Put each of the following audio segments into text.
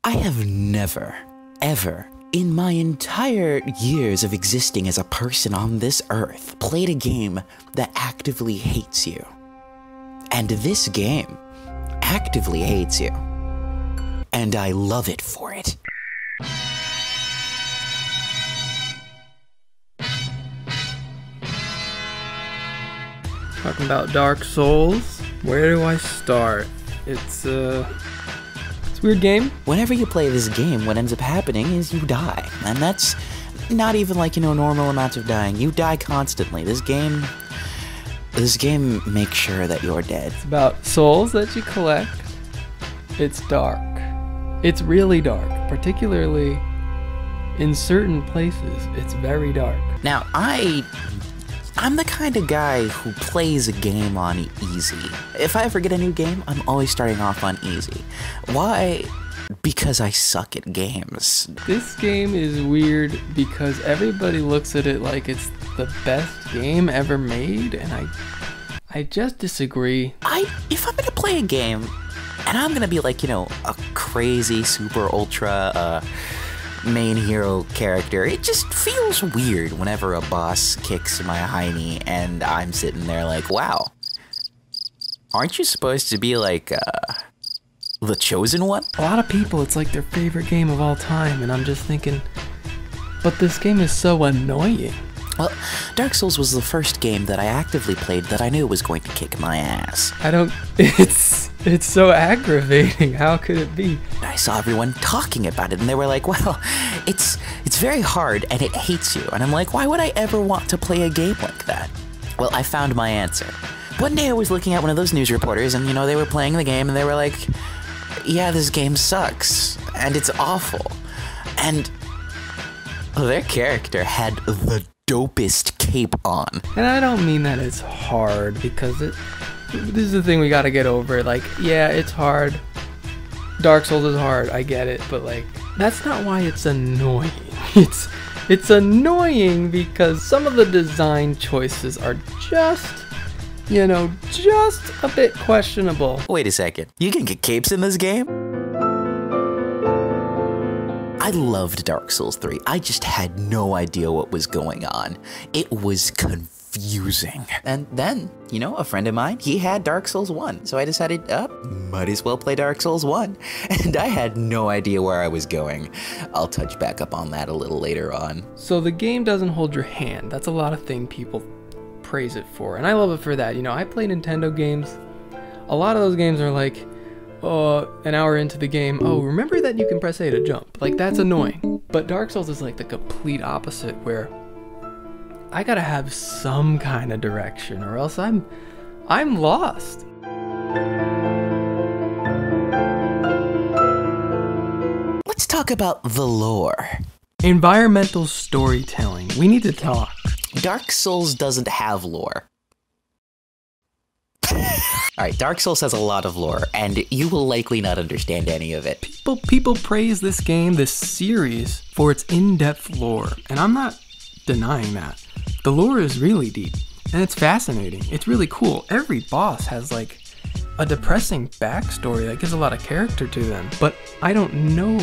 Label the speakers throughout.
Speaker 1: I have never, ever, in my entire years of existing as a person on this earth, played a game that actively hates you. And this game actively hates you. And I love it for it.
Speaker 2: Talking about Dark Souls, where do I start? It's a weird game.
Speaker 1: Whenever you play this game, what ends up happening is you die. And that's not even like, normal amounts of dying. You die constantly. This game makes sure that you're dead.
Speaker 2: It's about souls that you collect. It's dark. It's really dark, particularly in certain places. It's very dark.
Speaker 1: Now, I'm the kind of guy who plays a game on easy. If I ever get a new game, I'm always starting off on easy. Why? Because I suck at games.
Speaker 2: This game is weird because everybody looks at it like it's the best game ever made, and I just disagree.
Speaker 1: If I'm gonna play a game, and I'm gonna be like, a crazy, super, ultra, main hero character, it just feels weird whenever a boss kicks my hiney and I'm sitting there like, wow, aren't you supposed to be like, the chosen one?
Speaker 2: A lot of people, it's like their favorite game of all time, and I'm just thinking, but this game is so annoying.
Speaker 1: Well, Dark Souls was the first game that I actively played that I knew was going to kick my ass.
Speaker 2: It's so aggravating. How could it be?
Speaker 1: I saw everyone talking about it, and they were like, well, it's very hard, and it hates you. And I'm like, why would I ever want to play a game like that? Well, I found my answer. One day I was looking at one of those news reporters, and, they were playing the game, and they were like, yeah, this game sucks, and it's awful. And their character had the dopest cape on.
Speaker 2: And I don't mean that it's hard, because this is the thing we gotta get over. Like, yeah, it's hard. Dark Souls is hard, I get it, but like, that's not why it's annoying. It's annoying because some of the design choices are just a bit questionable.
Speaker 1: Wait a second, you can get capes in this game? I loved Dark Souls 3. I just had no idea what was going on. It was confusing. And then, a friend of mine, he had Dark Souls 1. So I decided, might as well play Dark Souls 1. And I had no idea where I was going. I'll touch back up on that a little later on.
Speaker 2: So the game doesn't hold your hand. That's a lot of thing people praise it for. And I love it for that. I play Nintendo games. A lot of those games are like, an hour into the game, remember that you can press A to jump. Like, that's annoying. But Dark Souls is like the complete opposite, where I gotta have some kind of direction, or else I'm lost.
Speaker 1: Let's talk about the lore.
Speaker 2: Environmental storytelling. We need to talk.
Speaker 1: Dark Souls doesn't have lore. Alright, Dark Souls has a lot of lore, and you will likely not understand any of it.
Speaker 2: People praise this game, this series, for its in-depth lore, and I'm not denying that. The lore is really deep, and it's fascinating. It's really cool. Every boss has like a depressing backstory that gives a lot of character to them, but I don't know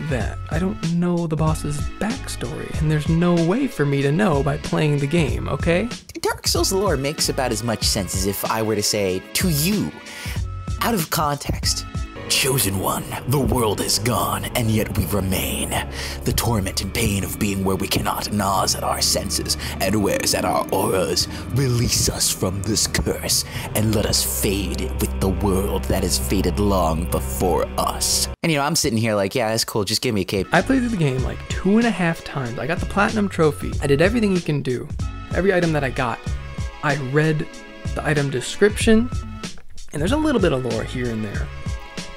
Speaker 2: that. I don't know the boss's backstory, and there's no way for me to know by playing the game, okay?
Speaker 1: Dark Souls lore makes about as much sense as if I were to say to you, out of context, Chosen One, the world is gone, and yet we remain. The torment and pain of being where we cannot gnaws at our senses and wears at our auras. Release us from this curse, and let us fade with the world that has faded long before us. And I'm sitting here like, yeah, that's cool, just give me a cape.
Speaker 2: I played through the game like 2.5 times. I got the platinum trophy. I did everything you can do. Every item that I got, I read the item description, and there's a little bit of lore here and there.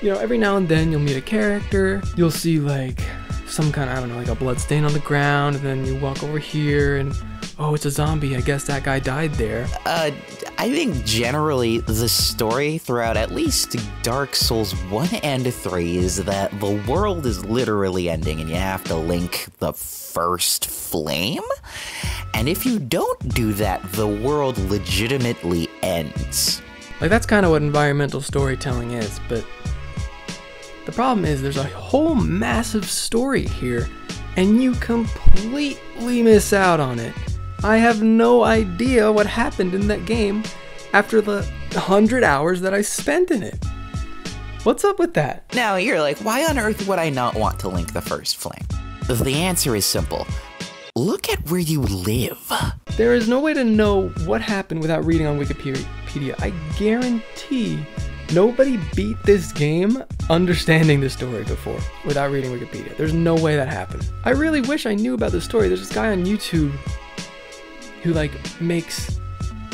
Speaker 2: Every now and then you'll meet a character, you'll see like some kind of, I don't know, like a blood stain on the ground, and then you walk over here and, oh, it's a zombie, I guess that guy died there.
Speaker 1: I think generally the story throughout at least Dark Souls 1 and 3 is that the world is literally ending and you have to link the first flame. And if you don't do that, the world legitimately ends.
Speaker 2: Like, that's kind of what environmental storytelling is, but The problem is there's a whole massive story here, and you completely miss out on it. I have no idea what happened in that game after the 100 hours that I spent in it. What's up with that?
Speaker 1: Now you're like, why on earth would I not want to Link the First Flame? The answer is simple. Look at where you live.
Speaker 2: There is no way to know what happened without reading on Wikipedia. I guarantee nobody beat this game understanding the story before without reading Wikipedia. There's no way that happened. I really wish I knew about the story. There's this guy on YouTube who like makes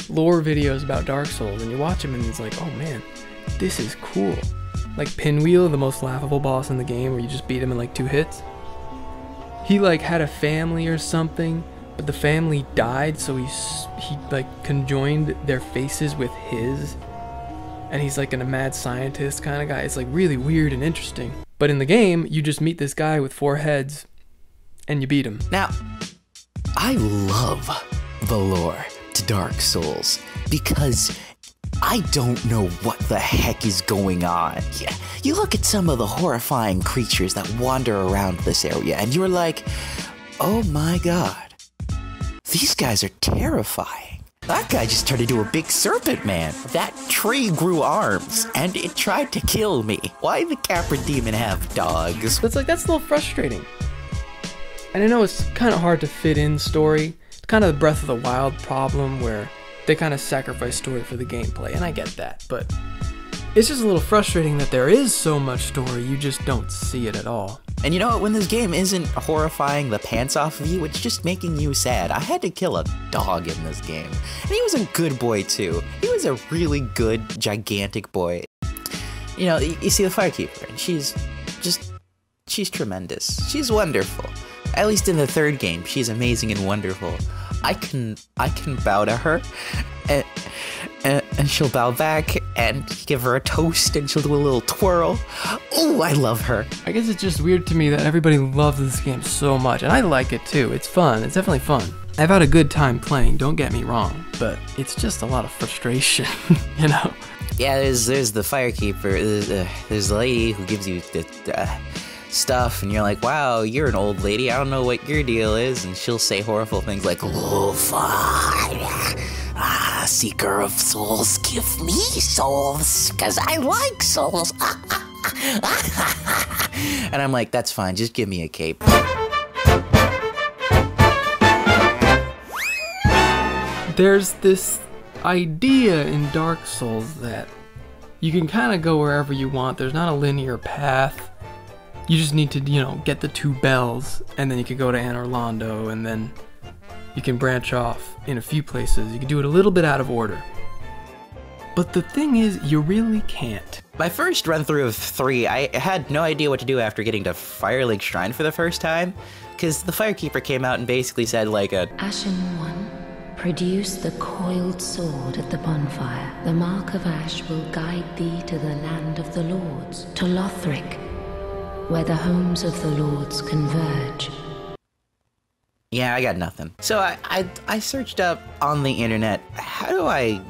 Speaker 2: lore videos about Dark Souls, and you watch him and he's like, oh man, this is cool. Like Pinwheel, the most laughable boss in the game where you just beat him in like 2 hits. He like had a family or something, but the family died, so he like conjoined their faces with his, and he's like a mad scientist kind of guy. It's like really weird and interesting. But in the game, you just meet this guy with 4 heads and you beat him.
Speaker 1: Now, I love the lore to Dark Souls because I don't know what the heck is going on. Yeah, you look at some of the horrifying creatures that wander around this area and you're like, oh my god, these guys are terrifying. That guy just turned into a big serpent man. That tree grew arms and it tried to kill me. Why the Capra Demon have dogs?
Speaker 2: It's like, that's a little frustrating. And I know it's kind of hard to fit in story. It's kind of the Breath of the Wild problem where they kind of sacrifice story for the gameplay, and I get that, but it's just a little frustrating that there is so much story, you just don't see it at all.
Speaker 1: And you know what, when this game isn't horrifying the pants off of you, it's just making you sad. I had to kill a dog in this game, and he was a good boy too. He was a really good, gigantic boy. You know, you see the Firekeeper, and she's tremendous. She's wonderful. At least in the 3rd game, she's amazing and wonderful. I can bow to her, and she'll bow back, and give her a toast, and she'll do a little twirl. Oh, I love her.
Speaker 2: I guess it's just weird to me that everybody loves this game so much, and I like it too. It's fun. It's definitely fun. I've had a good time playing, don't get me wrong, but it's just a lot of frustration, you know?
Speaker 1: Yeah, there's the Firekeeper, there's the lady who gives you the stuff, and you're like, wow, you're an old lady, I don't know what your deal is, and she'll say horrible things like, oh, seeker of souls, give me souls, because I like souls. And I'm like, that's fine, just give me a cape.
Speaker 2: There's this idea in Dark Souls that you can kind of go wherever you want. There's not a linear path. You just need to, you know, get the 2 bells, and then you can go to Anor Londo, and then you can branch off in a few places. You can do it a little bit out of order. But the thing is, you really can't.
Speaker 1: My first run through of 3, I had no idea what to do after getting to Firelink Shrine for the first time, because the Firekeeper came out and basically said like a,
Speaker 3: Ashen One, produce the coiled sword at the bonfire. The mark of ash will guide thee to the land of the lords, to Lothric, where the homes of the lords converge.
Speaker 1: yeah, I got nothing. So I searched up on the internet, how do I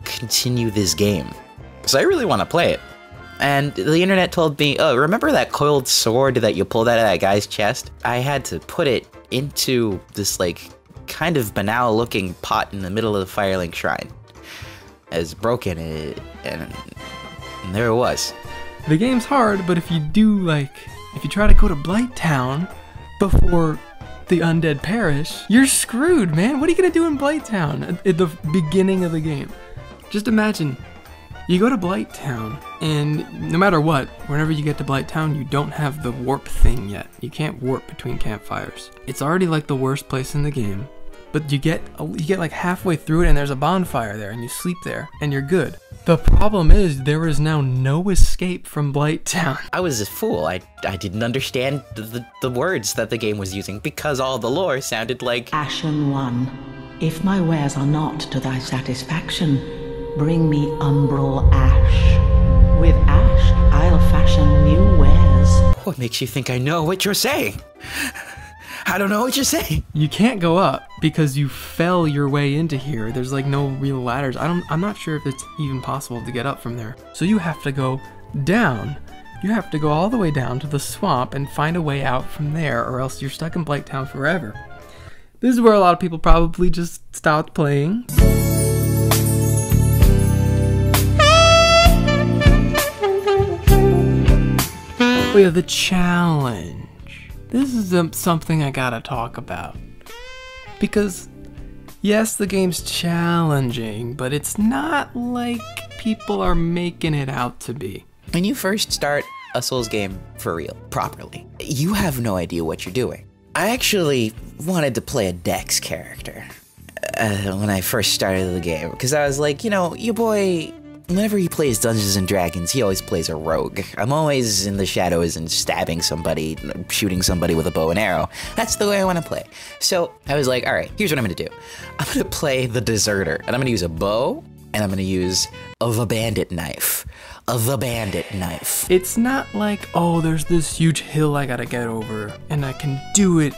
Speaker 1: continue this game? Because I really want to play it. And the internet told me, oh, remember that coiled sword that you pulled out of that guy's chest? I had to put it into this, like, kind of banal looking pot in the middle of the Firelink Shrine. It's broken, and there it was.
Speaker 2: The game's hard, but if you try to go to Blight Town before the undead perish, you're screwed, man. What are you gonna do in Blight Town at the beginning of the game? Just imagine, you go to Blight Town, and no matter what, whenever you get to Blight Town, you don't have the warp thing yet. You can't warp between campfires. It's already like the worst place in the game, but you get like halfway through it, and there's a bonfire there, and you sleep there, and you're good. The problem is, there is now no escape from Blight Town.
Speaker 1: I was a fool. I didn't understand the words that the game was using because all the lore sounded like...
Speaker 4: Ashen One, if my wares are not to thy satisfaction, bring me umbral ash. With ash, I'll fashion new wares.
Speaker 1: What makes you think I know what you're saying? I don't know what you're saying.
Speaker 2: You can't go up because you fell your way into here. There's like no real ladders. I'm not sure if it's even possible to get up from there. So you have to go down. You have to go all the way down to the swamp and find a way out from there, or else you're stuck in Blighttown forever. This is where a lot of people probably just stopped playing. Oh yeah, the challenge. This is something I gotta talk about. Because, yes, the game's challenging, but it's not like people are making it out to be.
Speaker 1: When you first start a Souls game for real, properly, you have no idea what you're doing. I actually wanted to play a Dex character when I first started the game, because I was like, you know, your boy, whenever he plays Dungeons and Dragons, he always plays a rogue. I'm always in the shadows and stabbing somebody, shooting somebody with a bow and arrow. That's the way I want to play. So I was like, all right, here's what I'm going to do. I'm going to play the Deserter, and I'm going to use a bow, and I'm going to use the bandit knife. The bandit knife.
Speaker 2: It's not like, oh, there's this huge hill I gotta get over, and I can do it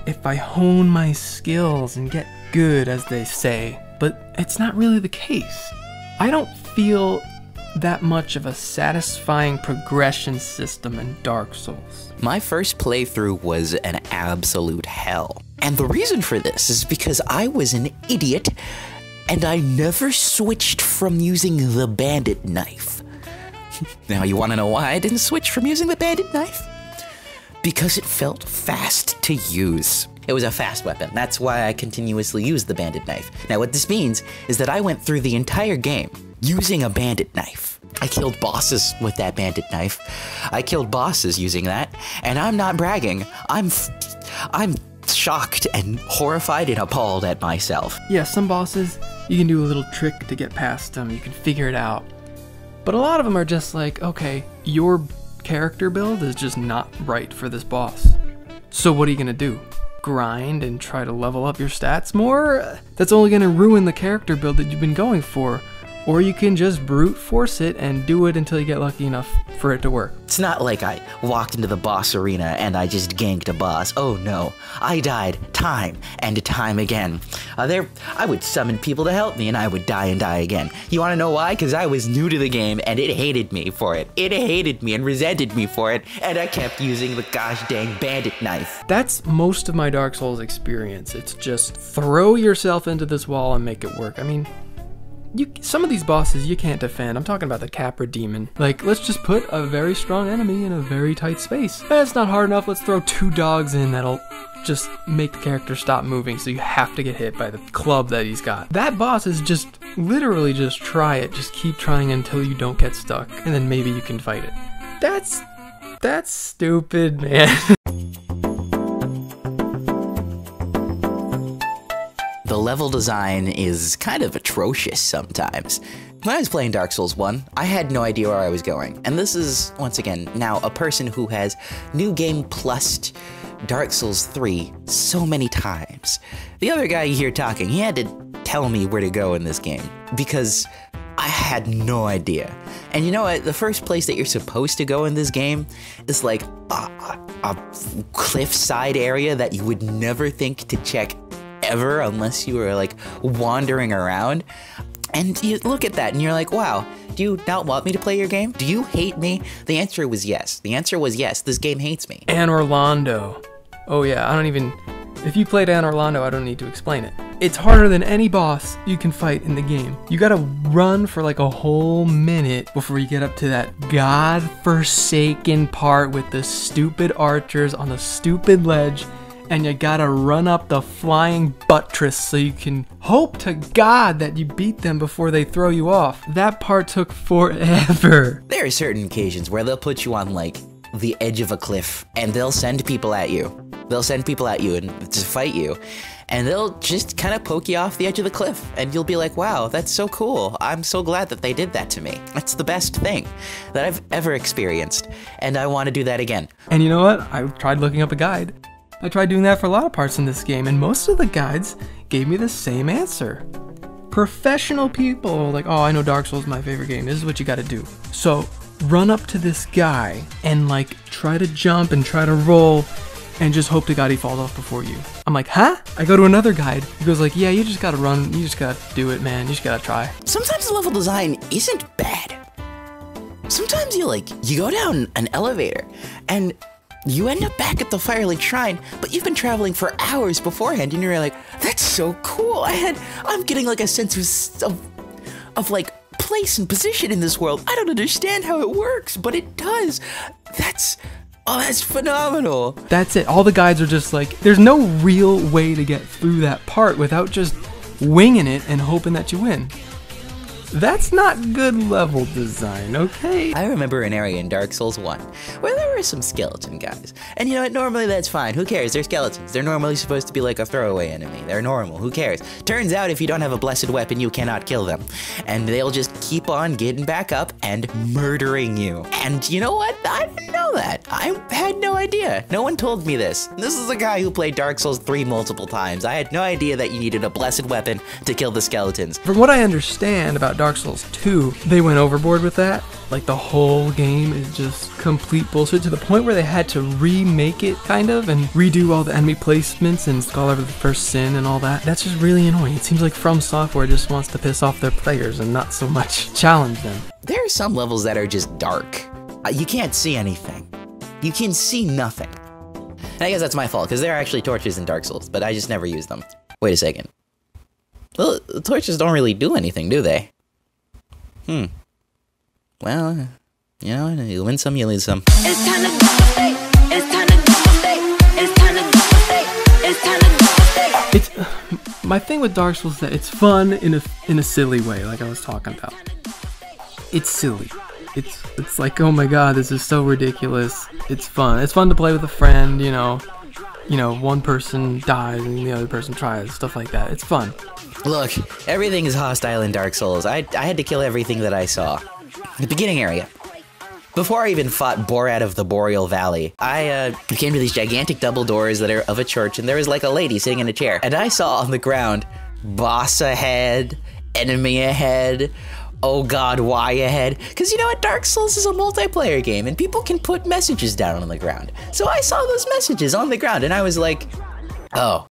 Speaker 2: if I hone my skills and get good, as they say. But it's not really the case. I don't feel that much of a satisfying progression system in Dark Souls.
Speaker 1: My first playthrough was an absolute hell. And the reason for this is because I was an idiot and I never switched from using the bandit knife. Now you want to know why I didn't switch from using the bandit knife? Because it felt fast to use. It was a fast weapon. That's why I continuously used the bandit knife. Now what this means is that I went through the entire game using a bandit knife. I killed bosses with that bandit knife. I killed bosses using that, and I'm not bragging. I'm shocked and horrified and appalled at myself.
Speaker 2: Yeah, some bosses, you can do a little trick to get past them. You can figure it out. But a lot of them are just like, okay, your character build is just not right for this boss. So what are you gonna do? Grind and try to level up your stats more? That's only gonna ruin the character build that you've been going for. Or you can just brute force it and do it until you get lucky enough for it to work.
Speaker 1: It's not like I walked into the boss arena and I just ganked a boss. Oh no, I died time and time again. I would summon people to help me and I would die and die again. You wanna know why? Because I was new to the game and it hated me for it. It hated me and resented me for it, and I kept using the gosh dang bandit knife.
Speaker 2: That's most of my Dark Souls experience. It's just throw yourself into this wall and make it work. I mean, some of these bosses you can't defend. I'm talking about the Capra Demon. Like, let's just put a very strong enemy in a very tight space. That's not hard enough. Let's throw 2 dogs in that'll just make the character stop moving, so you have to get hit by the club that he's got. That boss is just literally just try it. Just keep trying until you don't get stuck, and then maybe you can fight it. That's stupid, man.
Speaker 1: The level design is kind of atrocious sometimes. When I was playing Dark Souls 1, I had no idea where I was going. And this is, once again, now a person who has New Game Plus'd Dark Souls 3 so many times. The other guy you hear talking, he had to tell me where to go in this game, because I had no idea. And you know what? The first place that you're supposed to go in this game is like a cliffside area that you would never think to check ever unless you were like wandering around. And you look at that and you're like, wow, do you not want me to play your game? Do you hate me? The answer was yes. The answer was yes, this game hates me.
Speaker 2: Anne Orlando. Oh yeah, if you played Anne Orlando, I don't need to explain it. It's harder than any boss you can fight in the game. You gotta run for like a whole minute before you get up to that godforsaken part with the stupid archers on the stupid ledge, and you gotta run up the flying buttress so you can hope to God that you beat them before they throw you off. That part took forever.
Speaker 1: There are certain occasions where they'll put you on like the edge of a cliff and they'll send people at you. They'll send people at you and to fight you, and they'll just kind of poke you off the edge of the cliff, and you'll be like, wow, that's so cool. I'm so glad that they did that to me. That's the best thing that I've ever experienced, and I want to do that again.
Speaker 2: And you know what? I tried looking up a guide. I tried doing that for a lot of parts in this game, and most of the guides gave me the same answer. Professional people like, oh, I know Dark Souls is my favorite game. This is what you gotta do. So run up to this guy and like try to jump and try to roll and just hope to God he falls off before you. I'm like, huh? I go to another guide. He goes like, yeah, you just gotta run. You just gotta do it, man. You just gotta try.
Speaker 1: Sometimes the level design isn't bad. Sometimes sometimes you go down an elevator and you end up back at the Firelink Shrine, but you've been traveling for hours beforehand, and you're like, that's so cool. I'm getting like a sense of like place and position in this world. I don't understand how it works, but it does. That's phenomenal.
Speaker 2: That's it. All the guides are just like, there's no real way to get through that part without just winging it and hoping that you win. That's not good level design, okay?
Speaker 1: I remember an area in Dark Souls 1 where there were some skeleton guys. And you know what? Normally that's fine. Who cares? They're skeletons. They're normally supposed to be like a throwaway enemy. They're normal. Who cares? Turns out if you don't have a blessed weapon, you cannot kill them. And they'll just keep on getting back up and murdering you. And you know what? I didn't know that. I had no idea. No one told me this. This is a guy who played Dark Souls 3 multiple times. I had no idea that you needed a blessed weapon to kill the skeletons.
Speaker 2: From what I understand about Dark Souls 2, they went overboard with that. Like, the whole game is just complete bullshit to the point where they had to remake it, kind of, and redo all the enemy placements and Scholar of the First Sin and all that. That's just really annoying. It seems like From Software just wants to piss off their players and not so much challenge them.
Speaker 1: There are some levels that are just dark. You can't see anything. You can see nothing. And I guess that's my fault, because there are actually torches in Dark Souls, but I just never use them. Wait a second. Well, the torches don't really do anything, do they? Well, you know, you win some, you lose some.
Speaker 5: It's time to devastate. It's time to devastate. It's time to devastate. It's time to devastate.
Speaker 2: It's my thing with Dark Souls is that it's fun in a silly way, like I was talking about. It's silly. It's like, oh my god, this is so ridiculous. It's fun. It's fun to play with a friend, you know, one person dies and the other person tries, stuff like that. It's fun.
Speaker 1: Look, everything is hostile in Dark Souls. I had to kill everything that I saw. The beginning area. Before I even fought Borat of the Boreal Valley, I came to these gigantic double doors that are of a church, and there was like a lady sitting in a chair. And I saw on the ground, boss ahead, enemy ahead, oh god, why ahead? Because you know what, Dark Souls is a multiplayer game, and people can put messages down on the ground. So I saw those messages on the ground, and I was like, oh.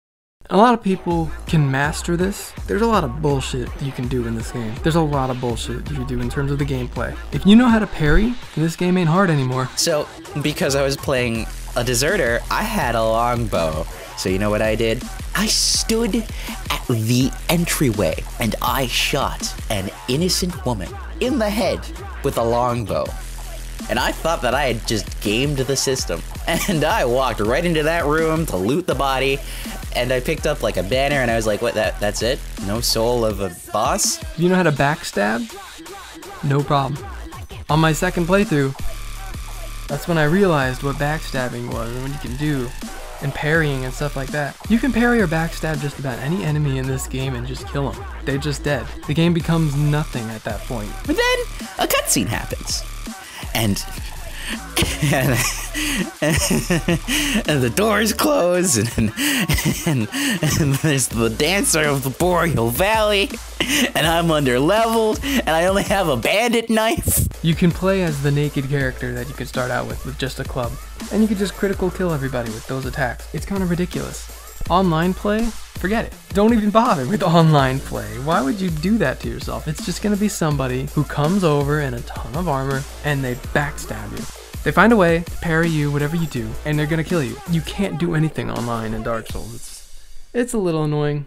Speaker 2: A lot of people can master this. There's a lot of bullshit you can do in this game. There's a lot of bullshit you can do in terms of the gameplay. If you know how to parry, this game ain't hard anymore.
Speaker 1: So, because I was playing a deserter, I had a longbow. So you know what I did? I stood at the entryway and I shot an innocent woman in the head with a longbow. And I thought that I had just gamed the system. And I walked right into that room to loot the body. And I picked up like a banner and I was like, what, that's it? No soul of a boss?
Speaker 2: You know how to backstab? No problem. On my second playthrough, that's when I realized what backstabbing was and what you can do. And parrying and stuff like that. You can parry or backstab just about any enemy in this game and just kill them. They're just dead. The game becomes nothing at that point.
Speaker 1: But then a cutscene happens. And the doors close, and there's the dancer of the Boreal Valley, and I'm under-leveled, and I only have a bandit knife.
Speaker 2: You can play as the naked character that you can start out with just a club, and you can just critical kill everybody with those attacks. It's kind of ridiculous. Online play? Forget it. Don't even bother with online play. Why would you do that to yourself? It's just gonna be somebody who comes over in a ton of armor and they backstab you. They find a way to parry you, whatever you do, and they're gonna kill you. You can't do anything online in Dark Souls. It's a little annoying.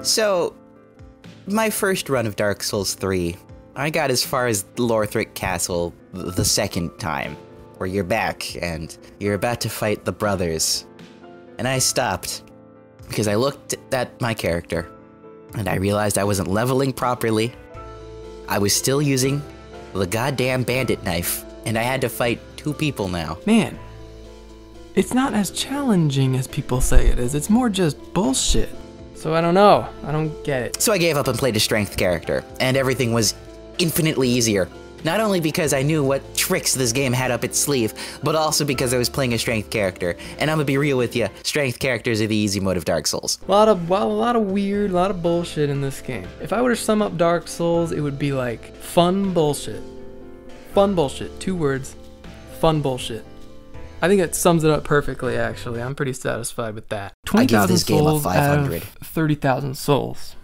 Speaker 1: So, my first run of Dark Souls 3, I got as far as Lothric Castle the second time, where you're back and you're about to fight the brothers. And I stopped because I looked at my character and I realized I wasn't leveling properly. I was still using the goddamn bandit knife, and I had to fight 2 people now.
Speaker 2: Man, it's not as challenging as people say it is. It's more just bullshit. So I don't know. I don't get it.
Speaker 1: So I gave up and played a strength character, and everything was infinitely easier. Not only because I knew what tricks this game had up its sleeve, but also because I was playing a strength character. And I'm gonna be real with you, strength characters are the easy mode of Dark Souls.
Speaker 2: A lot of weird, a lot of bullshit in this game. If I were to sum up Dark Souls, it would be like fun bullshit. Fun bullshit. 2 words. Fun bullshit. I think it sums it up perfectly, actually. I'm pretty satisfied with that.
Speaker 1: I give
Speaker 2: 20,000
Speaker 1: this game a
Speaker 2: souls out
Speaker 1: 500.
Speaker 2: of 30,000 souls.